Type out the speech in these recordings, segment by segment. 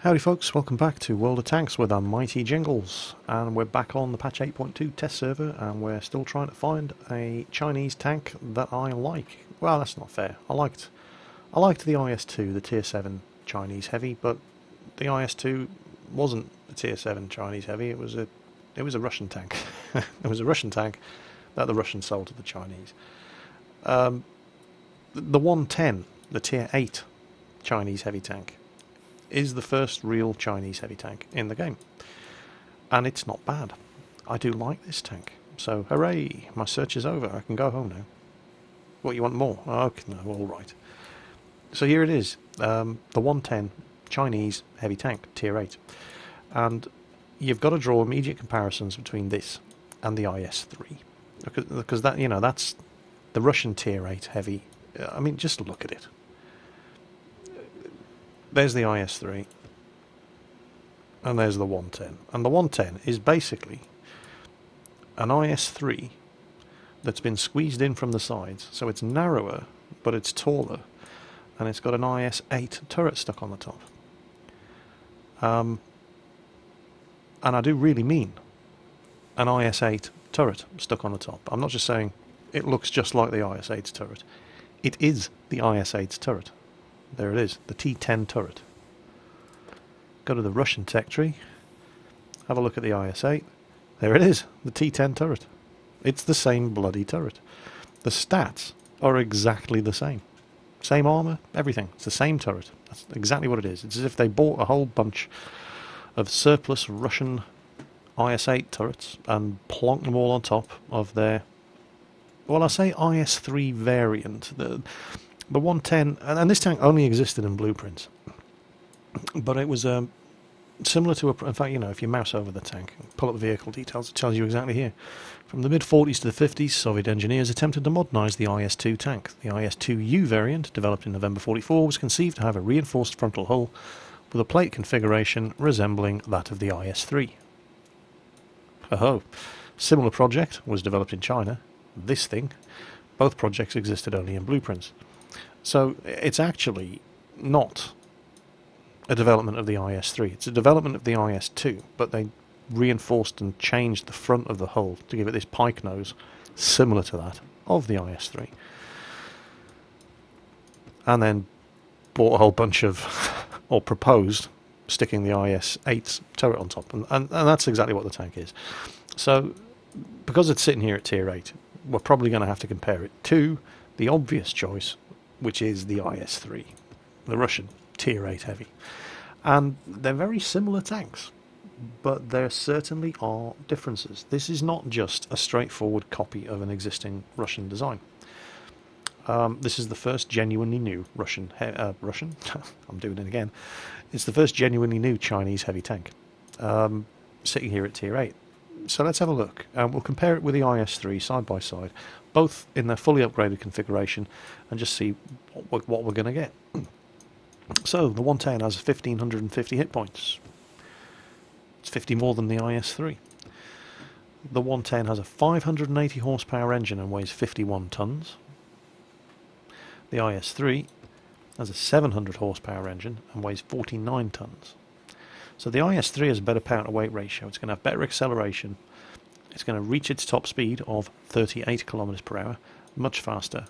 Howdy folks, welcome back to World of Tanks with our mighty Jingles, and we're back on the patch 8.2 test server, and we're still trying to find a Chinese tank that I like. Well, that's not fair. I liked the IS-2, the tier 7 Chinese heavy, but the IS-2 wasn't a tier 7 Chinese heavy. It was a Russian tank. It was a Russian tank that the Russians sold to the Chinese. The 110, the tier 8 Chinese heavy tank, is the first real Chinese heavy tank in the game. And it's not bad. I do like this tank. So, hooray! My search is over. I can go home now. What, you want more? Okay, no, alright. So here it is. The 110 Chinese heavy tank, tier 8. And you've got to draw immediate comparisons between this and the IS-3. Because that, that's the Russian tier 8 heavy. I mean, just look at it. There's the IS-3, and there's the 110. And the 110 is basically an IS-3 that's been squeezed in from the sides, so it's narrower, but it's taller, and it's got an IS-8 turret stuck on the top. And I do really mean an IS-8 turret stuck on the top. I'm not just saying it looks just like the IS-8's turret. It is the IS-8's turret. There it is, the T10 Turret. Go to the Russian tech tree, have a look at the IS-8. There it is, the T10 Turret. It's the same bloody turret. The stats are exactly the same. Same armour, everything. It's the same turret. That's exactly what it is. It's as if they bought a whole bunch of surplus Russian IS-8 turrets and plonked them all on top of their, well, I say IS-3 variant. The 110, and this tank only existed in blueprints, but it was similar to in fact, if you mouse over the tank and pull up the vehicle details, it tells you exactly here. From the mid-40s to the 50s, Soviet engineers attempted to modernise the IS-2 tank. The IS-2U variant, developed in November 44, was conceived to have a reinforced frontal hull with a plate configuration resembling that of the IS-3. Oh, similar project was developed in China. This thing, both projects existed only in blueprints. So it's actually not a development of the IS-3. It's a development of the IS-2, but they reinforced and changed the front of the hull to give it this pike nose similar to that of the IS-3. And then bought a whole bunch of, or proposed, sticking the IS-8's turret on top. And that's exactly what the tank is. So, because it's sitting here at tier 8, we're probably going to have to compare it to the obvious choice, which is the IS-3, the Russian tier 8 heavy. And they're very similar tanks, but there certainly are differences. This is not just a straightforward copy of an existing Russian design. This is the first genuinely new Russian? I'm doing it again. It's the first genuinely new Chinese heavy tank, sitting here at tier 8. So let's have a look. We'll compare it with the IS-3 side by side, both in their fully upgraded configuration, and just see what we're going to get. So the 110 has 1,550 hit points. It's 50 more than the IS-3. The 110 has a 580 horsepower engine and weighs 51 tons. The IS-3 has a 700 horsepower engine and weighs 49 tons. So the IS-3 has a better power to weight ratio. It's going to have better acceleration. It's going to reach its top speed of 38 kilometers per hour, much faster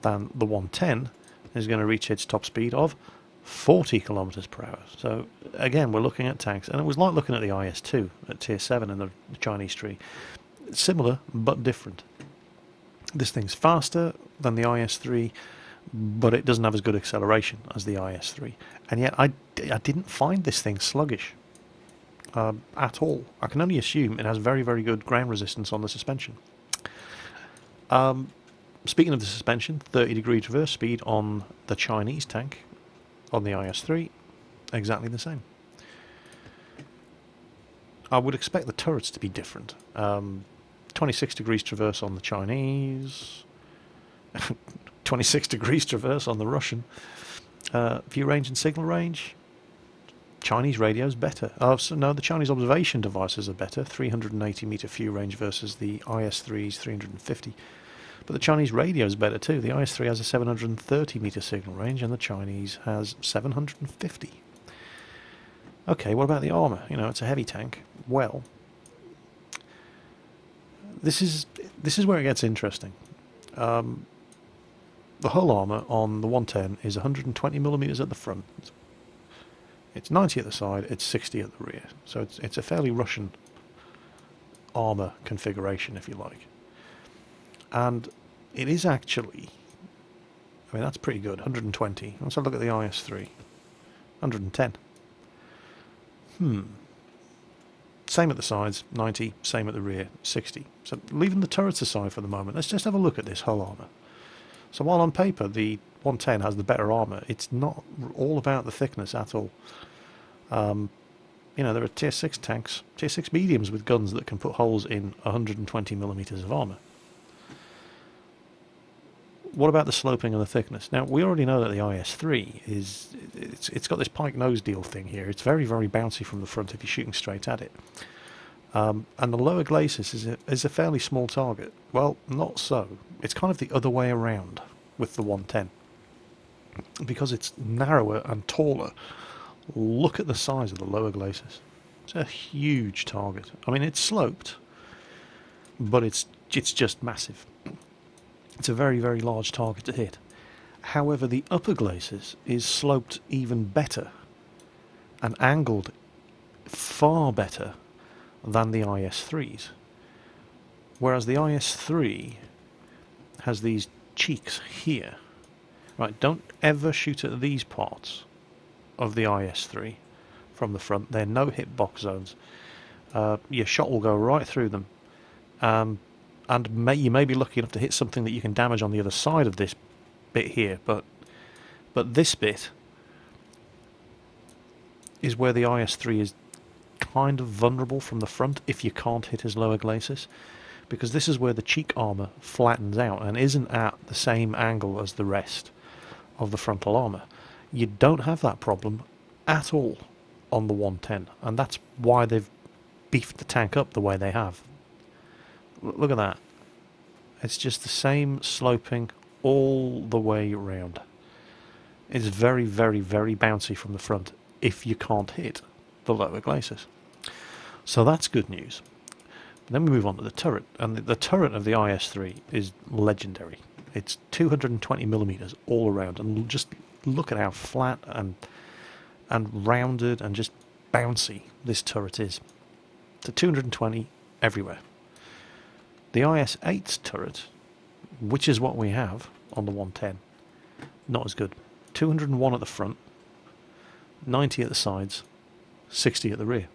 than the 110 is going to reach its top speed of 40 kilometers per hour. So again, we're looking at tanks, and it was like looking at the IS-2 at tier 7 in the Chinese tree. Similar but different. This thing's faster than the IS-3, but it doesn't have as good acceleration as the IS-3. And yet I didn't find this thing sluggish at all. I can only assume it has very, very good ground resistance on the suspension. Speaking of the suspension, 30-degree traverse speed on the Chinese tank. On the IS-3, exactly the same. I would expect the turrets to be different. 26 degrees traverse on the Chinese, 26 degrees traverse on the Russian. View range and signal range, Chinese radio's better. So no, the Chinese observation devices are better, 380 meter view range versus the IS-3's 350. But the Chinese radio is better too. The IS-3 has a 730 meter signal range and the Chinese has 750. Okay, what about the armour? You know, it's a heavy tank. Well, this is where it gets interesting. The hull armour on the 110 is 120mm at the front. It's 90 at the side, it's 60 at the rear. So it's a fairly Russian armour configuration, if you like. And it is actually, I mean, that's pretty good, 120. Let's have a look at the IS-3. 110. Same at the sides, 90, same at the rear, 60. So leaving the turrets aside for the moment, let's just have a look at this hull armour. So while on paper the 110 has the better armour, it's not all about the thickness at all. You know, there are tier 6 tanks, tier 6 mediums with guns that can put holes in 120mm of armour. What about the sloping and the thickness? Now, we already know that the IS-3 it's got this pike nose deal thing here. It's very, very bouncy from the front if you're shooting straight at it. And the lower glacis is a fairly small target. Well, not so. It's kind of the other way around with the 110. Because it's narrower and taller, look at the size of the lower glacis. It's a huge target. I mean, it's sloped, but it's just massive. It's a very, very large target to hit. However, the upper glacis is sloped even better and angled far better than the IS-3's. Whereas the IS-3 has these cheeks here. Right, don't ever shoot at these parts of the IS-3 from the front. They're no hit box zones. Your shot will go right through them. And you may be lucky enough to hit something that you can damage on the other side of this bit here, but this bit is where the IS-3 is kind of vulnerable from the front if you can't hit his lower glacis, because this is where the cheek armour flattens out and isn't at the same angle as the rest of the frontal armour. You don't have that problem at all on the 110, and that's why they've beefed the tank up the way they have. Look at that. It's just the same sloping all the way round. It's very, very, very bouncy from the front if you can't hit the lower glacis. So that's good news. Then we move on to the turret, and the turret of the IS-3 is legendary. It's 220mm all around, and just look at how flat and rounded and just bouncy this turret is. It's a 220 everywhere. The IS-8's turret, which is what we have on the 110, not as good. 201 at the front, 90 at the sides, 60 at the rear.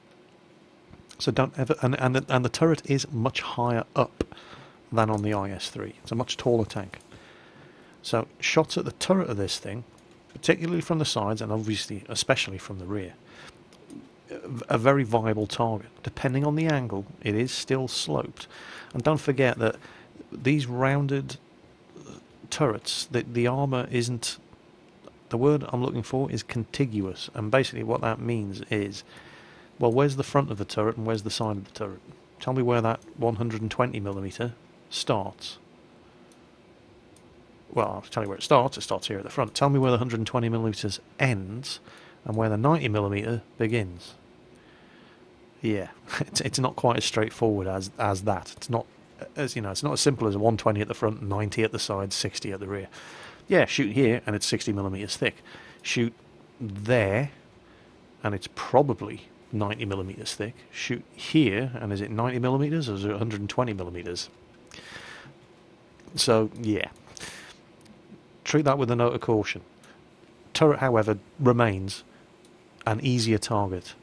So don't ever, and the turret is much higher up than on the IS-3. It's a much taller tank. So shots at the turret of this thing, particularly from the sides and obviously especially from the rear, a very viable target. Depending on the angle, it is still sloped. And don't forget that these rounded turrets, the armour isn't... The word I'm looking for is contiguous. And basically what that means is, well, where's the front of the turret and where's the side of the turret? Tell me where that 120mm starts. Well, I'll tell you where it starts. It starts here at the front. Tell me where the 120mm ends and where the 90mm begins. Yeah, it's not quite as straightforward as that. It's not as it's not as simple as a 120 at the front, 90 at the side, 60 at the rear. Yeah, shoot here and it's 60mm thick. Shoot there and it's probably 90mm thick. Shoot here and is it 90mm or is it 120mm? So yeah, treat that with a note of caution. Turret, however, remains an easier target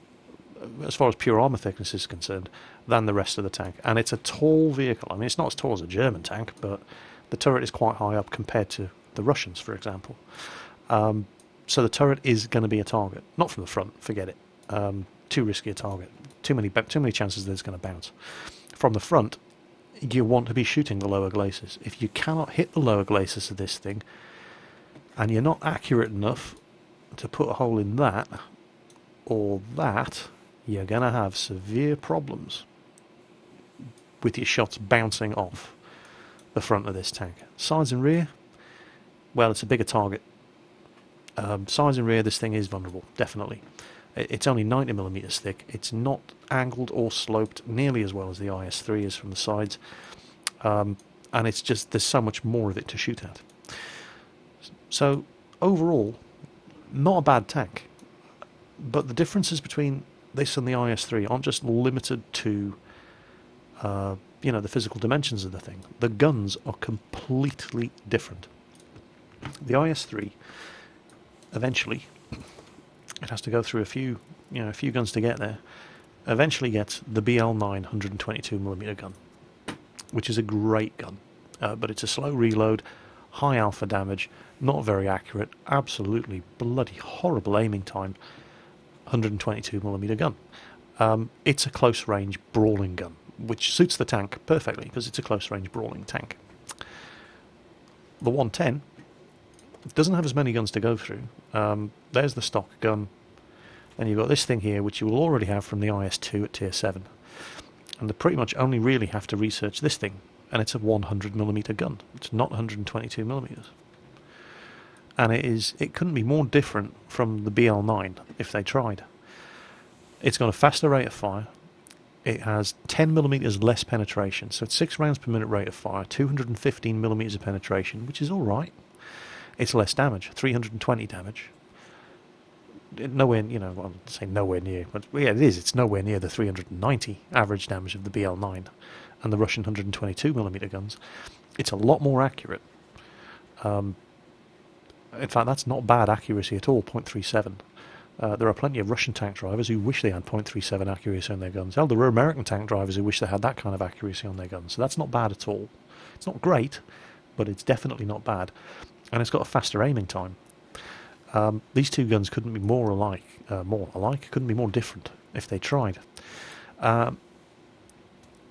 as far as pure armour thickness is concerned than the rest of the tank, and it's a tall vehicle. I mean, it's not as tall as a German tank, but the turret is quite high up compared to the Russians, for example. So the turret is going to be a target, not from the front, forget it. Too risky a target, too many chances that it's going to bounce. From the front, you want to be shooting the lower glacis. If you cannot hit the lower glacis of this thing and you're not accurate enough to put a hole in that or that, you're going to have severe problems with your shots bouncing off the front of this tank. Sides and rear, well, it's a bigger target. Sides and rear, this thing is vulnerable, definitely. It's only 90mm thick. It's not angled or sloped nearly as well as the IS-3 is from the sides. And it's just, there's so much more of it to shoot at. So, overall, not a bad tank. But the differences between this and the IS-3 aren't just limited to, the physical dimensions of the thing. The guns are completely different. The IS-3, eventually, it has to go through a few guns to get there, eventually gets the BL9 122mm gun, which is a great gun, but it's a slow reload, high alpha damage, not very accurate, absolutely bloody horrible aiming time, 122mm gun. It's a close range brawling gun, which suits the tank perfectly because it's a close range brawling tank. The 110 doesn't have as many guns to go through. There's the stock gun, and you've got this thing here which you will already have from the IS-2 at tier 7, and they pretty much only really have to research this thing, and it's a 100mm gun. It's not 122mm, and it couldn't be more different from the BL9 if they tried. It's got a faster rate of fire. It has 10mm less penetration, so it's 6 rounds per minute rate of fire, 215mm of penetration, which is alright. It's less damage, 320 damage. Nowhere, I'll say nowhere near, but yeah, it is. It's nowhere near the 390 average damage of the BL9 and the Russian 122mm guns. It's a lot more accurate. In fact, that's not bad accuracy at all, 0.37. There are plenty of Russian tank drivers who wish they had 0.37 accuracy on their guns. Hell, there were American tank drivers who wish they had that kind of accuracy on their guns. So that's not bad at all. It's not great, but it's definitely not bad. And it's got a faster aiming time. These two guns couldn't be more alike, couldn't be more different if they tried. And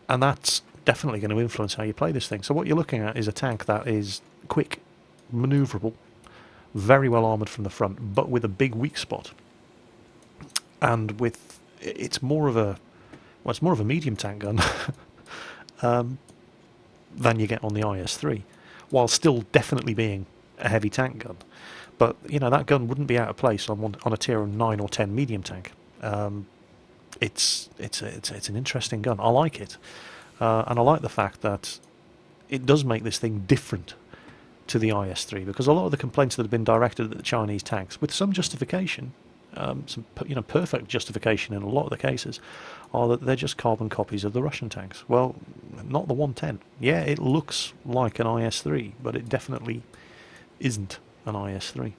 that's definitely going to influence how you play this thing. So what you're looking at is a tank that is quick, manoeuvrable, very well armoured from the front, but with a big weak spot. And it's more of a medium tank gun than you get on the IS-3, while still definitely being a heavy tank gun. But that gun wouldn't be out of place on a tier 9 or 10 medium tank. It's an interesting gun. I like it, and I like the fact that it does make this thing different to the IS-3, because a lot of the complaints that have been directed at the Chinese tanks, with some justification, some perfect justification in a lot of the cases, are that they're just carbon copies of the Russian tanks. Well, not the 110. Yeah, it looks like an IS-3, but it definitely isn't an IS-3.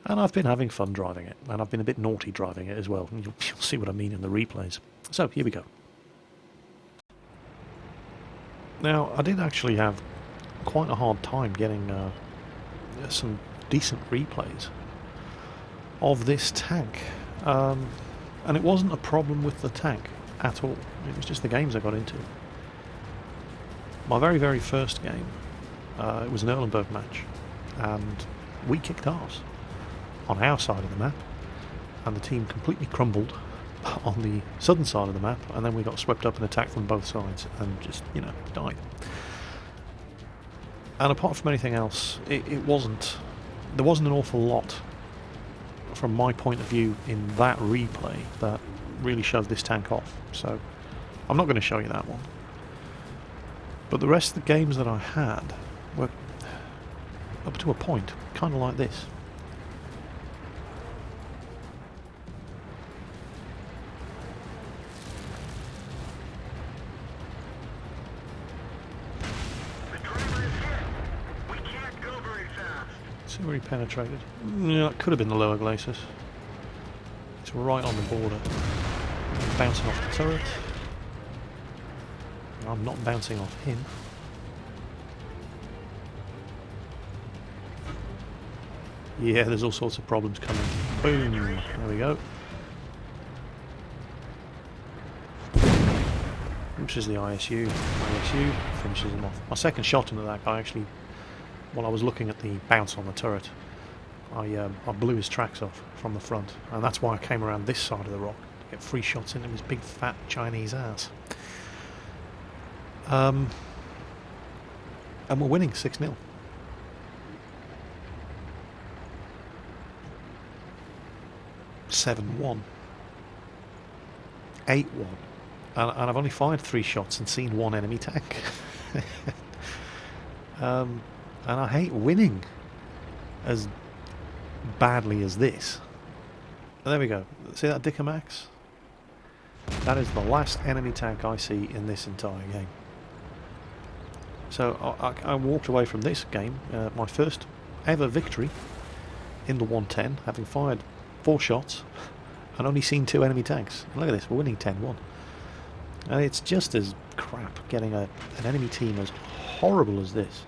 And I've been having fun driving it, and I've been a bit naughty driving it as well. You'll see what I mean in the replays. So, here we go. Now, I did actually have quite a hard time getting some decent replays of this tank. And it wasn't a problem with the tank at all. It was just the games I got into. My very, very first game, it was an Erlenberg match, and we kicked arse on our side of the map, and the team completely crumbled on the southern side of the map, and then we got swept up and attacked from both sides and just, died. And apart from anything else, there wasn't an awful lot from my point of view in that replay that really shoved this tank off. So I'm not going to show you that one. But the rest of the games that I had were, up to a point, kind of like this. See where he penetrated. Yeah, it could have been the lower glacis. It's right on the border. Bouncing off the turret. I'm not bouncing off him. Yeah, there's all sorts of problems coming. Boom! There we go. Which is the ISU. ISU finishes him off. My second shot into that guy actually, while I was looking at the bounce on the turret, I blew his tracks off from the front, and that's why I came around this side of the rock to get 3 shots into his big fat Chinese ass. And we're winning 6-0. (7-1). 8-1. And I've only fired 3 shots and seen 1 enemy tank. And I hate winning as badly as this. There we go. See that Dicker Max? That is the last enemy tank I see in this entire game. So I walked away from this game, my first ever victory in the 110, having fired 4 shots and only seen 2 enemy tanks. And look at this, we're winning 10-1. And it's just as crap getting an enemy team as horrible as this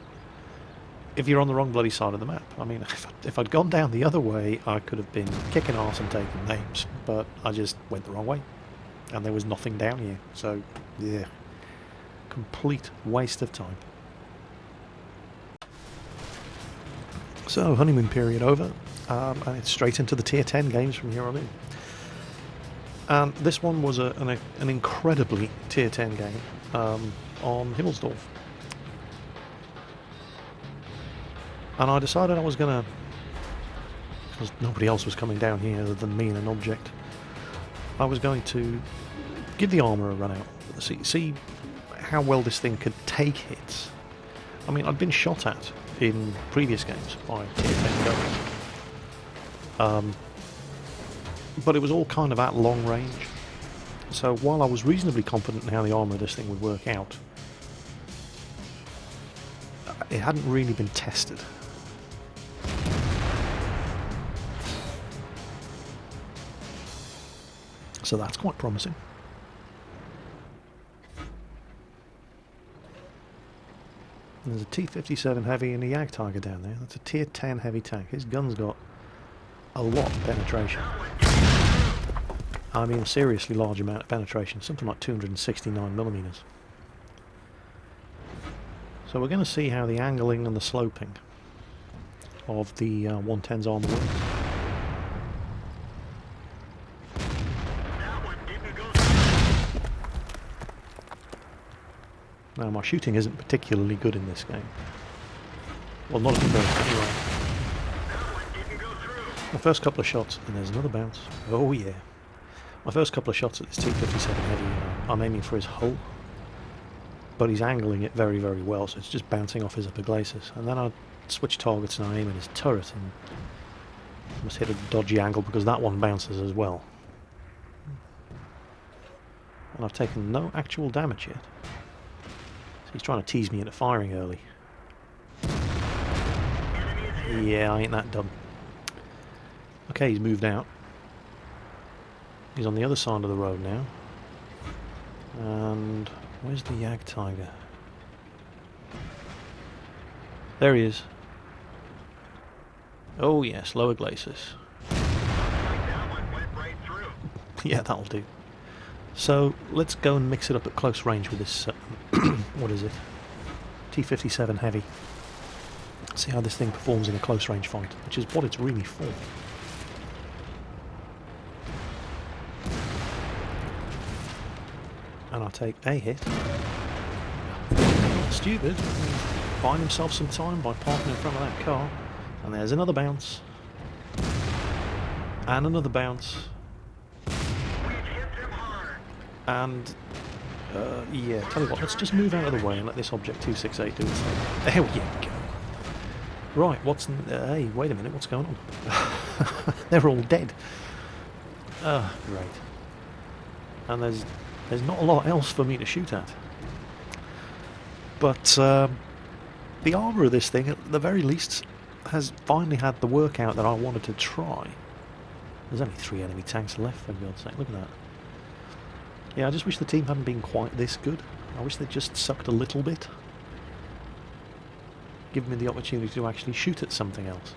if you're on the wrong bloody side of the map. I mean, if I'd gone down the other way, I could have been kicking arse and taking names, but I just went the wrong way. And there was nothing down here, so yeah, complete waste of time. So, honeymoon period over, and it's straight into the tier 10 games from here on in. And this one was an incredibly tier 10 game on Himmelsdorf. And I decided I was going to, because nobody else was coming down here other than me and an object, I was going to give the armour a run out, see how well this thing could take hits. I mean, I'd been shot at in previous games by tier 10 guns, but it was all kind of at long range. So while I was reasonably confident in how the armour of this thing would work out, it hadn't really been tested. So that's quite promising. There's a T57 Heavy and a Jag Tiger down there. That's a tier 10 heavy tank. His gun's got a lot of penetration. I mean, a seriously large amount of penetration, something like 269mm. So we're going to see how the angling and the sloping of the 110's armour works. Now, my shooting isn't particularly good in this game. Well, not at first, anyway. My first couple of shots, and there's another bounce. Oh yeah. My first couple of shots at this T57 Heavy, I'm aiming for his hull, but he's angling it very, very well, so it's just bouncing off his upper glacis. And then I switch targets and I aim at his turret, and I must hit a dodgy angle because that one bounces as well. And I've taken no actual damage yet. He's trying to tease me into firing early. Yeah, I ain't that dumb. Okay, he's moved out. He's on the other side of the road now. And where's the Jag Tiger? There he is. Oh yes, lower glacis. Yeah, that'll do. So let's go and mix it up at close range with this, what is it? T57 Heavy. See how this thing performs in a close range fight, which is what it's really for. And I'll take a hit. Stupid. Buying himself some time by parking in front of that car. And there's another bounce. And another bounce. And, yeah, tell you what, let's just move out of the way and let this object 268 do its thing. There we go. Right, hey, wait a minute, what's going on? They're all dead. Great. And there's not a lot else for me to shoot at. But, the armour of this thing, at the very least, has finally had the workout that I wanted to try. There's only 3 enemy tanks left, for God's sake, look at that. Yeah, I just wish the team hadn't been quite this good. I wish they'd just sucked a little bit. Give me the opportunity to actually shoot at something else.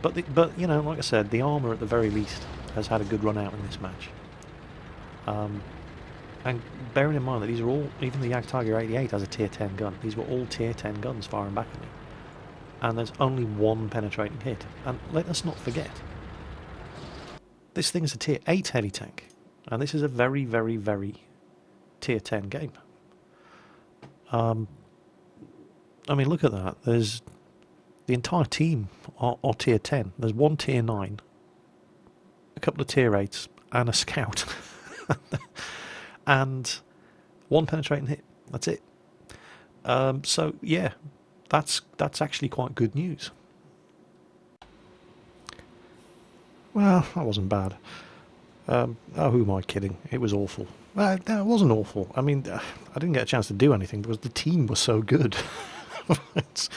But you know, like I said, the armour at the very least has had a good run out in this match. And bearing in mind that these are all, even the Jag Tiger 88 has a tier 10 gun. These were all tier 10 guns firing back at me. And there's only 1 penetrating hit. And let us not forget, this thing is a tier 8 heavy tank. And this is a very, very, very tier 10 game. I mean, look at that. There's the entire team are tier 10. There's 1 tier 9, a couple of tier 8s, and a scout. and 1 penetrating hit. That's it. So yeah, that's actually quite good news. Well, that wasn't bad. Oh, who am I kidding? It was awful. Well, no, it wasn't awful. I mean, I didn't get a chance to do anything because the team was so good. It's,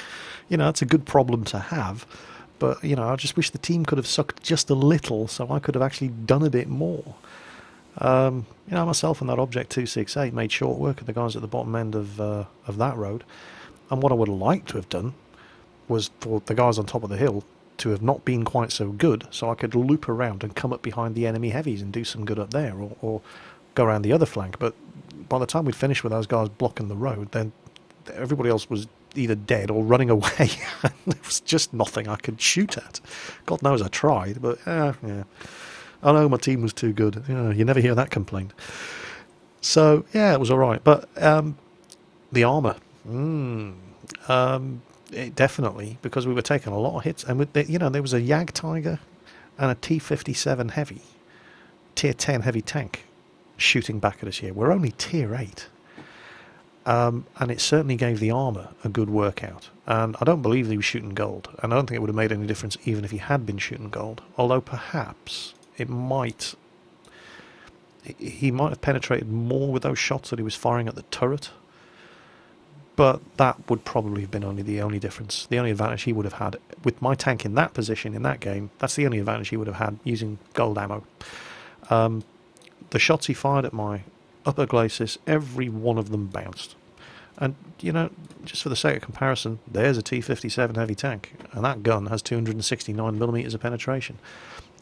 that's a good problem to have. But, I just wish the team could have sucked just a little so I could have actually done a bit more. Myself and that Object 268 made short work of the guys at the bottom end of that road. And what I would have liked to have done was for the guys on top of the hill to have not been quite so good, so I could loop around and come up behind the enemy heavies and do some good up there, or go around the other flank. But by the time we'd finished with those guys blocking the road, then everybody else was either dead or running away. There was just nothing I could shoot at. God knows I tried, but yeah. I know my team was too good. You never hear that complaint. So yeah, it was all right. But the armour, definitely, because we were taking a lot of hits, and there was a Jag Tiger and a T57 Heavy, Tier 10 Heavy Tank shooting back at us here. We're only Tier 8. And it certainly gave the armour a good workout. And I don't believe he was shooting gold. And I don't think it would have made any difference even if he had been shooting gold. Although perhaps he might have penetrated more with those shots that he was firing at the turret. But that would probably have been the only difference. The only advantage he would have had with my tank in that position in that game, that's the only advantage he would have had using gold ammo. The shots he fired at my upper glacis, every one of them bounced. And, just for the sake of comparison, there's a T57 Heavy Tank, and that gun has 269mm of penetration.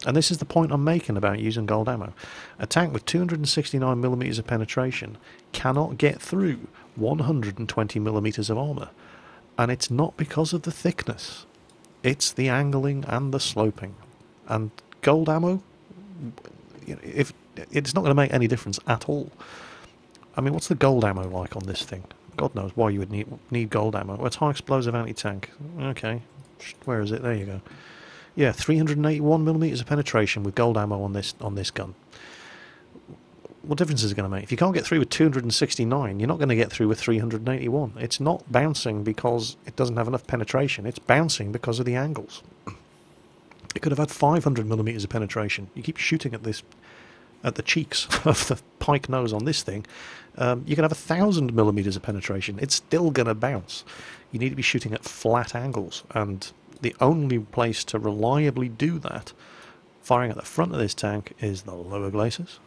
And this is the point I'm making about using gold ammo. A tank with 269mm of penetration cannot get through 120mm of armour. And it's not because of the thickness. It's the angling and the sloping. And gold ammo, if it's not going to make any difference at all. I mean, what's the gold ammo like on this thing? God knows why you would need gold ammo. Well, it's high explosive anti-tank. Okay, where is it? There you go. Yeah, 381mm of penetration with gold ammo on this gun. What difference is it going to make? If you can't get through with 269, you're not going to get through with 381. It's not bouncing because it doesn't have enough penetration. It's bouncing because of the angles. It could have had 500mm of penetration. You keep shooting at the cheeks of the pike nose on this thing. You can have 1000mm of penetration. It's still going to bounce. You need to be shooting at flat angles, and the only place to reliably do that, firing at the front of this tank, is the lower glacis.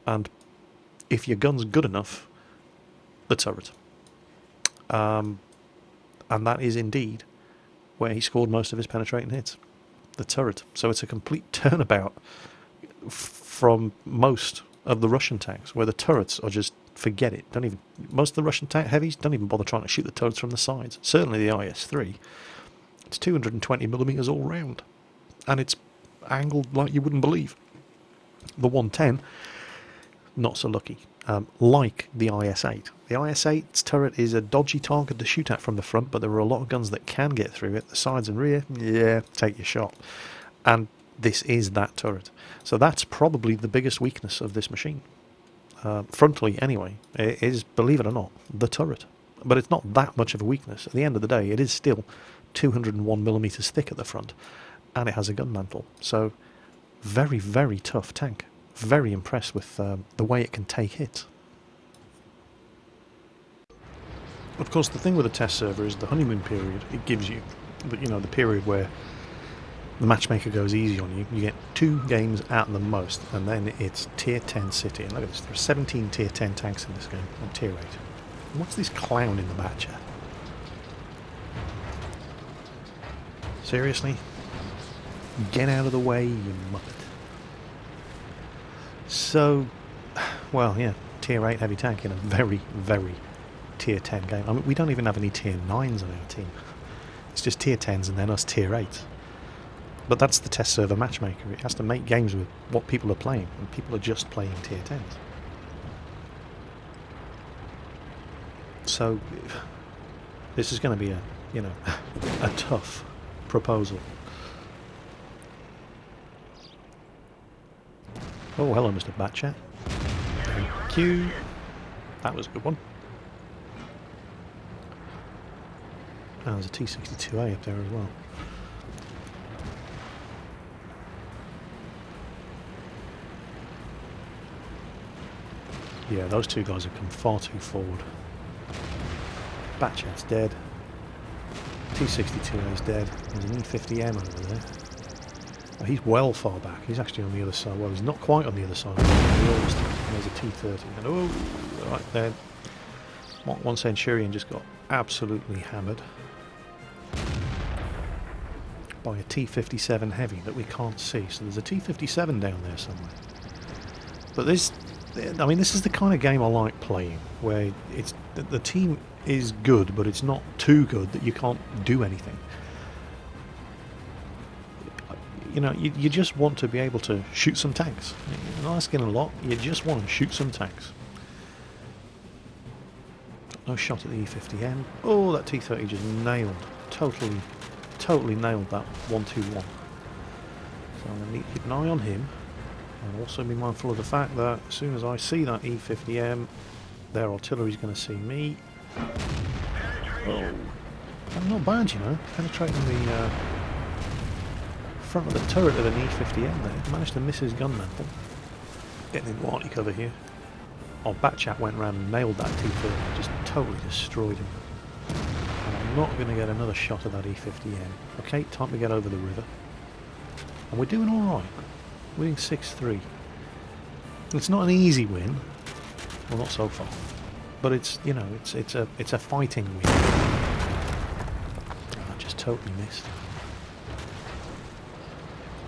And if your gun's good enough, the turret. And that is indeed where he scored most of his penetrating hits. The turret. So it's a complete turnabout from most of the Russian tanks, where the turrets are just, forget it. Most of the Russian tank heavies don't even bother trying to shoot the turrets from the sides. Certainly the IS-3. It's 220mm all round. And it's angled like you wouldn't believe. The 110, not so lucky. Like the IS-8. The IS-8's turret is a dodgy target to shoot at from the front, but there are a lot of guns that can get through it. The sides and rear, yeah, take your shot. And this is that turret. So that's probably the biggest weakness of this machine. Frontally, anyway, it is, believe it or not, the turret. But it's not that much of a weakness. At the end of the day, it is still 201mm thick at the front, and it has a gun mantle. So, very, very tough tank. Very impressed with the way it can take hits. Of course, the thing with a test server is the honeymoon period it gives you. The period where the matchmaker goes easy on you. You get 2 games at the most, and then it's Tier 10 City. And look at this, there are 17 Tier 10 tanks in this game, and Tier 8. And what's this clown in the back chat? Seriously? Get out of the way, you muppet. So, well, yeah, Tier 8 Heavy Tank in a very, very Tier 10 game. I mean, we don't even have any Tier 9s on our team. It's just Tier 10s and then us Tier 8s. But that's the test server matchmaker. It has to make games with what people are playing, and people are just playing Tier 10s. So, this is going to be a tough proposal. Oh, hello, Mr. Batchat. Thank you. That was a good one. Oh, there's a T62A up there as well. Yeah, those two guys have come far too forward. Batchat's dead. T62A is dead. There's an E50M over there. Oh, he's well far back. He's actually on the other side. Well, he's not quite on the other side. There's a T30. And oh, right there. Mark 1 Centurion just got absolutely hammered by a T57 Heavy that we can't see. So there's a T57 down there somewhere. But this, I mean, this is the kind of game I like playing, where it's the team is good, but it's not too good that you can't do anything. You know, you just want to be able to shoot some tanks. You're not asking a lot, you just want to shoot some tanks. No shot at the E50M. Oh, that T30 just nailed, totally nailed that 121. So I'm going to need to keep an eye on him, and also be mindful of the fact that as soon as I see that E50M, their artillery's going to see me. Oh, that's not bad, you know, penetrating the front of the turret of an E50M there. Managed to miss his gun mantle. Getting in water cover here. Oh, Batchat went around and nailed that T30, just totally destroyed him. And I'm not going to get another shot at that E50M. Okay, time to get over the river. And we're doing alright. Winning 6-3. It's not an easy win. Well, not so far. But it's, you know, it's a fighting win. I just totally missed.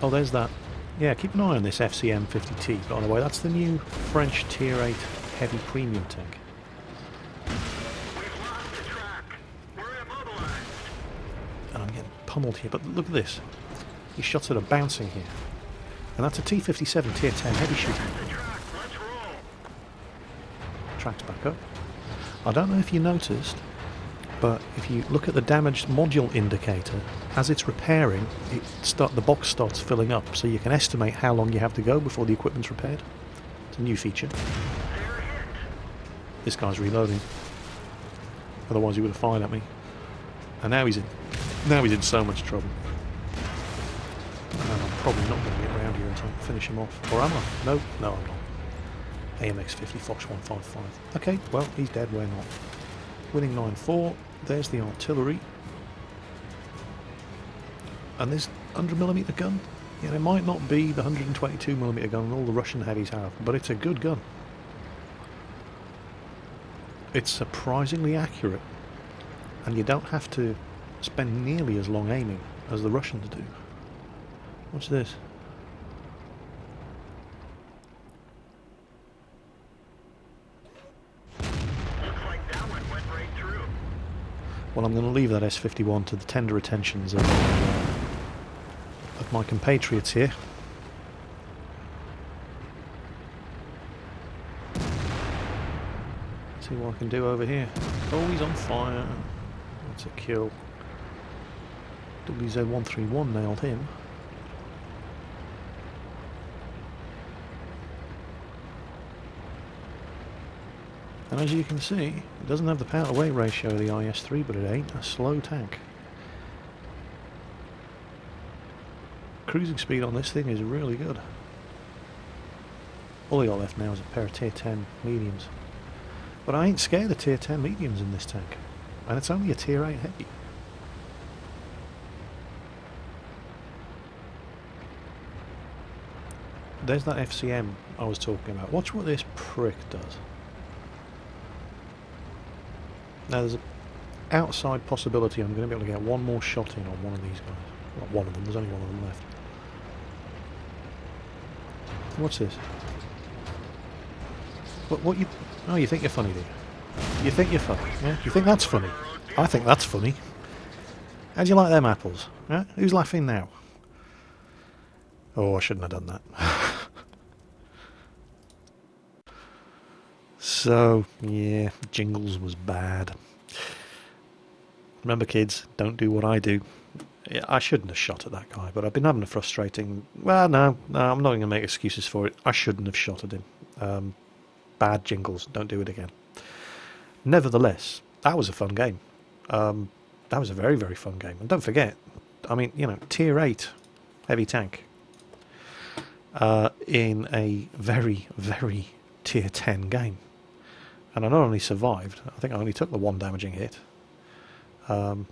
Oh, there's that. Yeah, keep an eye on this FCM 50T, by the way. That's the new French Tier 8 heavy premium tank. We've lost the track. We're immobilized. And I'm getting pummeled here, but look at this. These shots that are bouncing here. And that's a T57 Tier 10 heavy shooting. The track. Let's roll. Track's back up. I don't know if you noticed, but if you look at the damaged module indicator, as it's repairing, the box starts filling up, so you can estimate how long you have to go before the equipment's repaired. It's a new feature. This guy's reloading. Otherwise he would have fired at me. And now he's in so much trouble. And I'm probably not going to get around here in time to finish him off. Or am I? No, I'm not. AMX 50 Fox 155. Okay, well, he's dead, we're not. Winning 9-4. There's the artillery. And this 100mm gun, yeah, it might not be the 122mm gun all the Russian heavies have, but it's a good gun. It's surprisingly accurate, and you don't have to spend nearly as long aiming as the Russians do. What's this? Looks like that one went right through. Well, I'm going to leave that S51 to the tender attentions of my compatriots here. See what I can do over here. Oh, he's on fire. That's a kill. WZ131 nailed him. And as you can see, it doesn't have the power to weight ratio of the IS-3, but it ain't a slow tank. Cruising speed on this thing is really good. All I got left now is a pair of Tier 10 mediums. But I ain't scared of Tier 10 mediums in this tank. And it's only a Tier 8 heavy. There's that FCM I was talking about. Watch what this prick does. Now there's an outside possibility I'm going to be able to get one more shot in on one of these guys. Not one of them, there's only one of them left. What's this? What you... Oh, you think you're funny, do you? You think you're funny, yeah? You think that's funny? I think that's funny. How do you like them apples? Yeah? Who's laughing now? Oh, I shouldn't have done that. So, yeah, Jingles was bad. Remember, kids, don't do what I do. Yeah, I shouldn't have shot at that guy, but I've been having a frustrating... Well, no, I'm not going to make excuses for it. I shouldn't have shot at him. Bad Jingles. Don't do it again. Nevertheless, that was a fun game. That was a very, very fun game. And don't forget, I mean, you know, Tier 8 Heavy Tank in a very, very Tier 10 game. And I not only survived, I think I only took the one damaging hit. How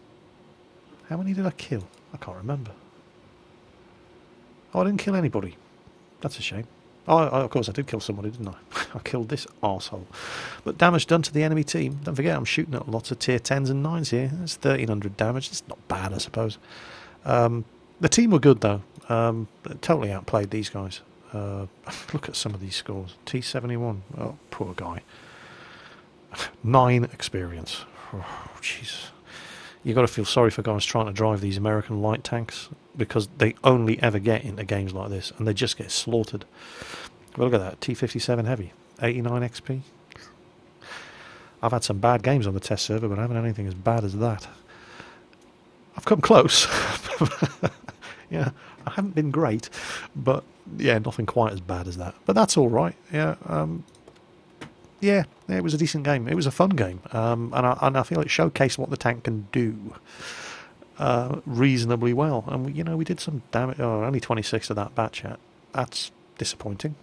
many did I kill? I can't remember. Oh, I didn't kill anybody. That's a shame. Oh, of course I did kill somebody, didn't I? I killed this arsehole. But damage done to the enemy team. Don't forget, I'm shooting at lots of tier 10s and 9s here. That's 1,300 damage. It's not bad, I suppose. The team were good, though. Totally outplayed these guys. Look at some of these scores. T71. Oh, poor guy. 9 experience. Oh, Jesus. You've got to feel sorry for guys trying to drive these American light tanks, because they only ever get into games like this and they just get slaughtered. Well, look at that. T57 Heavy. 89 XP. I've had some bad games on the test server, but I haven't had anything as bad as that. I've come close. Yeah, I haven't been great, but yeah, nothing quite as bad as that. But that's all right. Yeah, yeah, it was a decent game. It was a fun game, and I feel it showcased what the tank can do reasonably well. And we did some damage. Oh, only 26 of that batch chat. That's disappointing.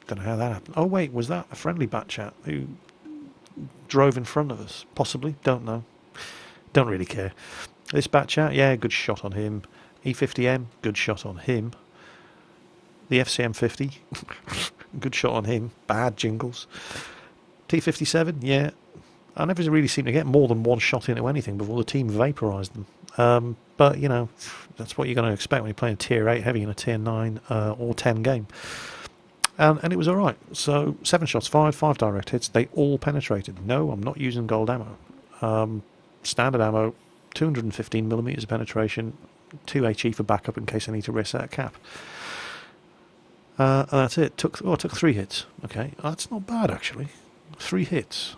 Don't know how that happened. Oh wait, was that a friendly bat chat who drove in front of us? Possibly. Don't know. Don't really care. This bat chat, yeah, good shot on him. E50M, good shot on him. The FCM50, good shot on him. Bad Jingles. T57, yeah. I never really seem to get more than one shot into anything before the team vaporised them. But, you know, that's what you're going to expect when you're playing a Tier 8 Heavy in a Tier 9 or 10 game. And it was alright. So, 7 shots fired, 5 direct hits. They all penetrated. No, I'm not using gold ammo. Standard ammo, 215mm of penetration, 2 HE for backup in case I need to reset a cap. And that's it. Took 3 hits. Okay, that's not bad actually. 3 hits,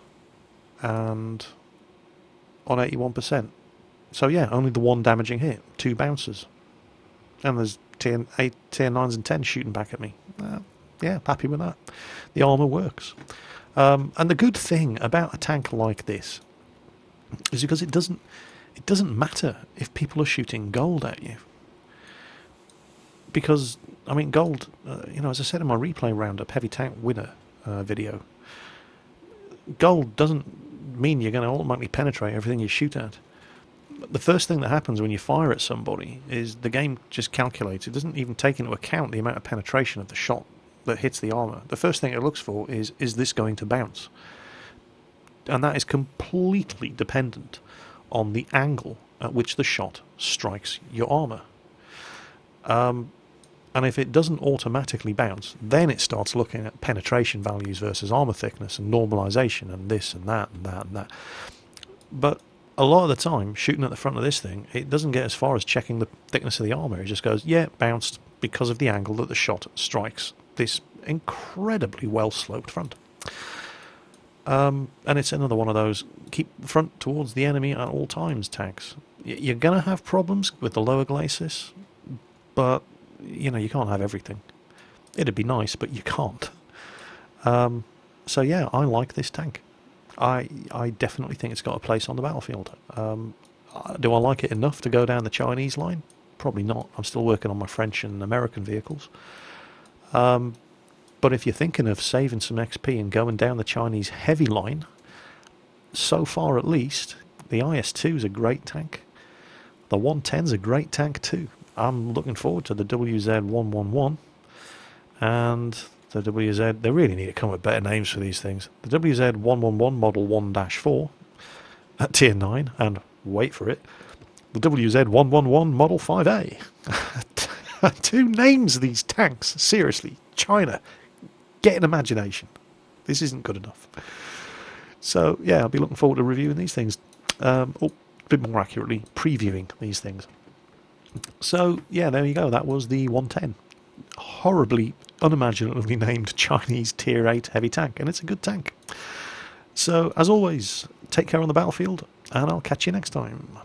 and on 81%. So yeah, only the one damaging hit, 2 bounces, and there's tier 9s and 10s shooting back at me. Yeah, happy with that. The armour works. And the good thing about a tank like this is because it doesn't matter if people are shooting gold at you. Because, I mean, gold, as I said in my replay roundup, heavy tank winner video, gold doesn't mean you're going to automatically penetrate everything you shoot at. The first thing that happens when you fire at somebody is the game just calculates. It doesn't even take into account the amount of penetration of the shot that hits the armour. The first thing it looks for is this going to bounce? And that is completely dependent on the angle at which the shot strikes your armour. And if it doesn't automatically bounce, then it starts looking at penetration values versus armour thickness and normalisation and this and that and that and that. But a lot of the time, shooting at the front of this thing, it doesn't get as far as checking the thickness of the armour. It just goes, yeah, bounced because of the angle that the shot strikes this incredibly well-sloped front. And it's another one of those keep the front towards the enemy at all times tanks. You're going to have problems with the lower glacis, but you can't have everything. It'd be nice, but you can't. So yeah, I like this tank. I definitely think it's got a place on the battlefield. Do I like it enough to go down the Chinese line? Probably not. I'm still working on my French and American vehicles. But if you're thinking of saving some XP and going down the Chinese heavy line, so far at least, the IS-2 is a great tank. The 110's a great tank too. I'm looking forward to the WZ-111 and the WZ... They really need to come up with better names for these things. The WZ-111 Model 1-4 at Tier 9, and wait for it, the WZ-111 Model 5A. 2 names of these tanks. Seriously, China. Get an imagination. This isn't good enough. So, yeah, I'll be looking forward to reviewing these things. A bit more accurately, previewing these things. So, yeah, there you go. That was the 110. Horribly, unimaginatively named Chinese Tier 8 heavy tank. And it's a good tank. So, as always, take care on the battlefield, and I'll catch you next time.